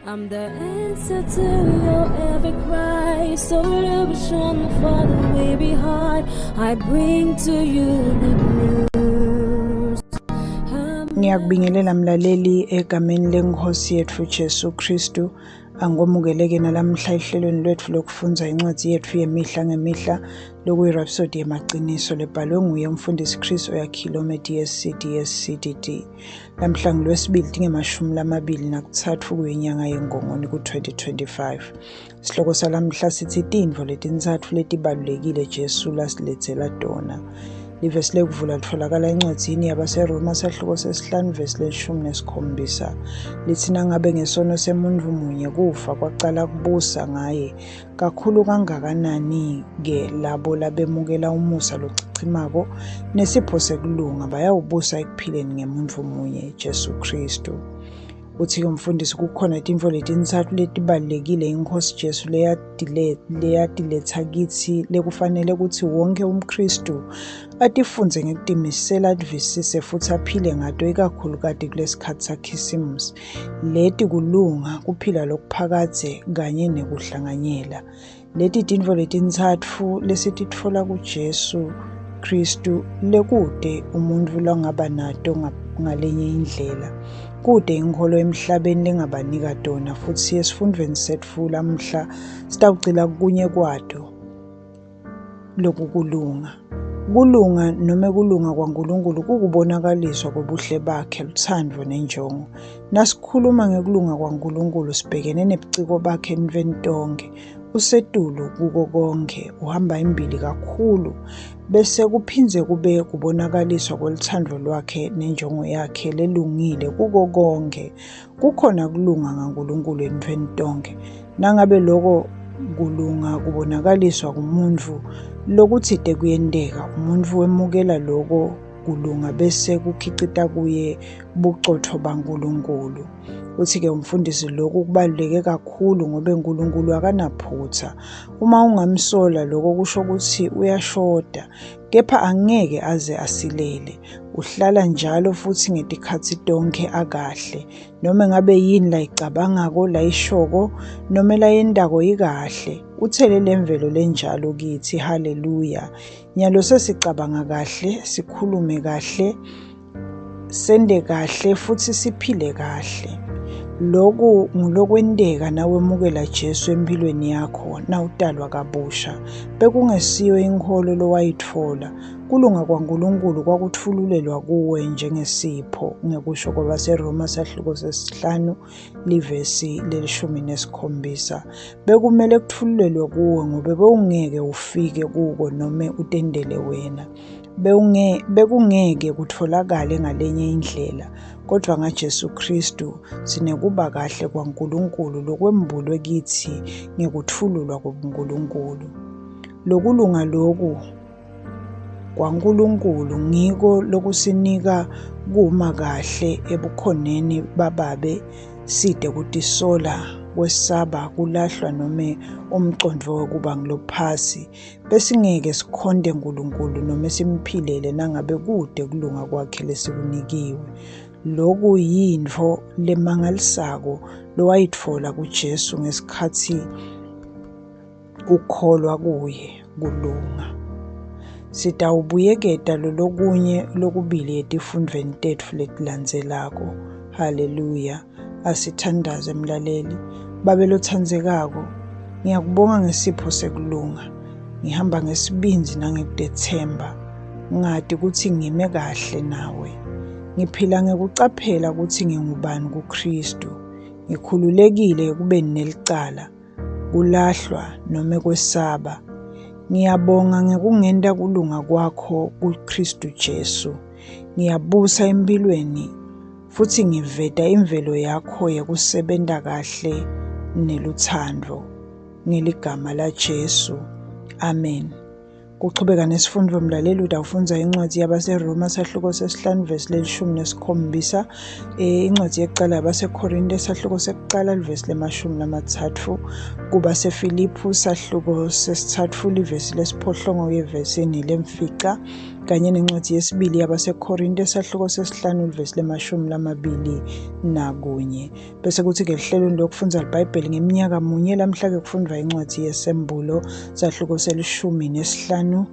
I'm the answer to your every cry. Solution for the way behind. I bring to you the news. Ngiyakubingelela mlaleli egameni lenkosi yethu Jesu Kristu. Angomukeleke nalamhla ehlelweni lwethu lokufunda incwadi yethu yemihla ngemihla lokuyi-Rhapsody yamaqiniso lebhalwe nguye umfundisi Chris Oyakhilome DSCD. Namhla ngolwesibili dinge-23 kuyinyanga yeNgongoni ku-2025. Isihloko salamhla sithi tintfo letintsatfu letibalulekile Jesu lasilethela tona. Livesi lekuvula litfolakala encwadzini yabaseRoma sahluko sesihlanu vesi le-17. Lithi nangabe ngesono semuntfu munye kufa kwacala kubusa ngaye, kakhulu kangakanani-ke labo labemukela umusa locichimako nesipho sekulunga bayawubusa ekuphileni ngemuntfu munye Jesu Kristu. Uthi-ke umfundisi kukhona tintfo letintsatfu letibalulekile iNkosi Jesu leyatiletsa kithi lekufanele kutsi wonke umKristu atifunze ngekutimisela ativisise futsi aphile ngato ikakhulukati kulesikhatsi sakhisimusi. Leti kulunga, kuphila lokuphakadze kanye nekuhlanganyela. Leti tintfo letintsatfu lesititfola kuJesu Kristu lekude umuntfu langaba nato ngalenye indlela. Kude inkholo emhlabeni lengabanika tona futsi esifundweni setfu lamhla sitawucila kunye kwato lokukulunga. Kulunga noma kulunga kwaNkulunkulu kukubonakaliswa kobuhle bakhe, lutsandvo nenjongo. Nasikhuluma ngekulunga kwaNkulunkulu sibhekene nebuciko bakhe entweni tonke. Usetulu kuko konke, uhamba imbili kakhulu, bese kuphindze kube kubonakaliswa kwelutsandvo lwakhe nenjongo yakhe lelungile kuko konke. Kukhona kulunga kaNkulunkulu entweni tonke. Nangabe loko kulunga kubonakaliswa kumuntfu lokutsite kuyenteka, umuntfu wemukela loko kulunga bese kukhicita kuye bucotfo baNkulunkulu. Uthi-ke umfundisi loku kubaluleke kakhulu ngoba uNkulunkulu akanaphutsa. Uma ungamsola loko kusho ukuthi uyashoda, kepha angeke aze asilele. Uhlala njalo futsi ngetikhatsi tonke akahle. Noma ngabe yini layicabangako, layishoko, noma layentako ikahle. Uthelele imvelo lenjalo kithi, haleluya. Nyalo sesicabanga kahle, sikhulume kahle, sende kahle futsi siphile kahle. Loku ngulokwenteka nawemukela Jesu empilweni yakho nawutalwa kabusha. Bekungesiyo inkholo lowayitfola, kulunga kwaNkulunkulu kwakutfululelwa kuwe njengesipho, ngekusho kwabaseRoma sahluko sesihlanu livesi le-17. Bekumele kutfululelwe kuwe ngoba bewungeke ufike kuko noma utendele wena. Bekungeke kutfolakale ngalenye indlela. Kodwa ngaJesu Kristu sinekuba kahle kwaNkulunkulu lokwembulwe kithi ngekutfululwa kwaNkulunkulu. Lokulunga loku kwaNkulunkulu ngiko lokusinika kuma kahle ebukhoneni bababe side kutisola kwesaba kulahlwa noma umcondvo wekuba ngulophasi. Besingeke sikhonde Nkulunkulu noma simphilele nangabe kude kulunga kwakhe lesikunikiwe. Loku yintfo lemangalisako lowayitfola kuJesu ngesikhatsi ukholwa kuye kulunga. Sitawubuyeketa lolokunye lokubili etifundweni tetfu letilandzelako. Haleluya. Asithandaze mlaleli. Babe lotsandzekako, ngiyakubonga ngesipho sekulunga. Ngihamba ngesibinzi nangekudetsemba. Ngati kutsi ngime kahle nawe. Ngiphila ngekucaphela kutsi ngingubani kuKristu. Ngikhululekile ekubeni nelicala, kulahlwa noma kwesaba. Ngiyabonga ngekungenta kulunga kwakho kuKristu Jesu. Ngiyabusa empilweni futsi ngiveta imvelo yakho yekusebenta kahle nelutsandvo. Ngeligama la Jesu. Amen. Kuchubeka nesifundvo mlaleli utawufundza incwadzi yabaseRoma sahluko sesihlanu vesi le-17. Incwadzi yekucala yabaseKorinte sahluko sekucala livesi le-13. Kuba seFiliphu sahluko sesitsatfu livesi lesiphohlongo yevesi lemfica. kanye nencwadi yesibili yabaseKorinte esahluko 5 ivesi 21. Bese kuthi-ke lihlelweni lokufundza iBhayibheli ngeminyaka munye lamhla-ke kufundwa incwadi yesembulo sahluko 15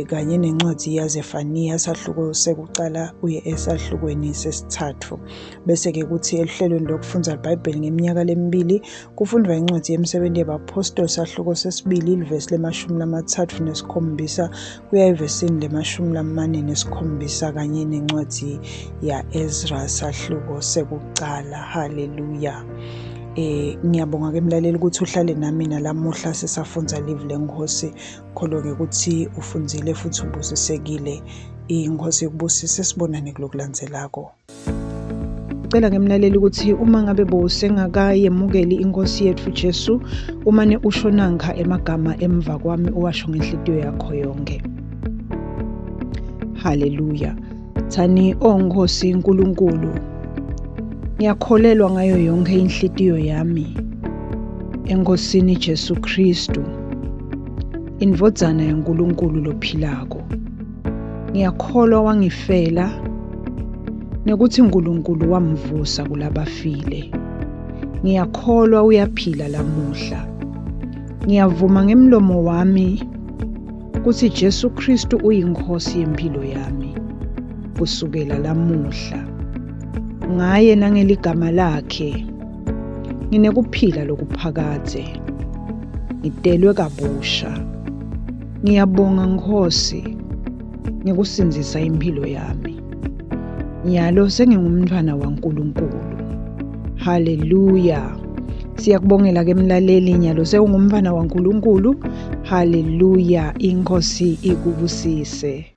kanye nencwadi yaZefaniya sahluko sekucala uye esahlukweni sesithathu. Bese-ke kuthi elihlelweni lokufundza iBhayibheli ngeminyaka lemibili kufundwa incwadi yemisebenzi yabaphostoli sahluko 2 ivesi 37 kuya evesini 47 kanye nencwadi ya-Ezra sahluko sekucala. Haleluya. Ngiyabonga-ke mlaleli ukuthi uhlale nami nalamuhla sisafundza livi leNkosi. Kholwa-ke ukuthi ufundzile futhi ubusisekile. Inkosi ikubusise, sibonane kulokulandzelako. Ngicela-ke mlaleli ukuthi uma ngabe bowusengakayemukeli inkosi yethu Jesu, umane usho nankha emagama emva kwami uwasho ngenhliziyo yakho yonke. Haleluya. Thani Nkosi Nkulunkulu, ngiyakholelwa ngayo yonke inhliziyo yami eNkosini Jesu Kristu, indvodzana yaNkulunkulu lophilako. Ngiyakholwa wangifela nekuthi uNkulunkulu wamvusa kulabafile. Ngiyakholwa uyaphila lamuhla. Ngiyavuma ngemlomo wami ukuthi Jesu Kristu uyinkosi yempilo yami kusukela lamuhla. Ngaye nangeligama lakhe nginekuphila lokuphakade, ngidelwe kabusha. Ngiyabonga Nkosi ngikusinzisa impilo yami. Nyalo sengingumntwana waNkulunkulu. Haleluya. Siyakubongela-ke mlaleli, nyalo sewungumntwana waNkulunkulu. Haleluya. Inkosi ikubusise.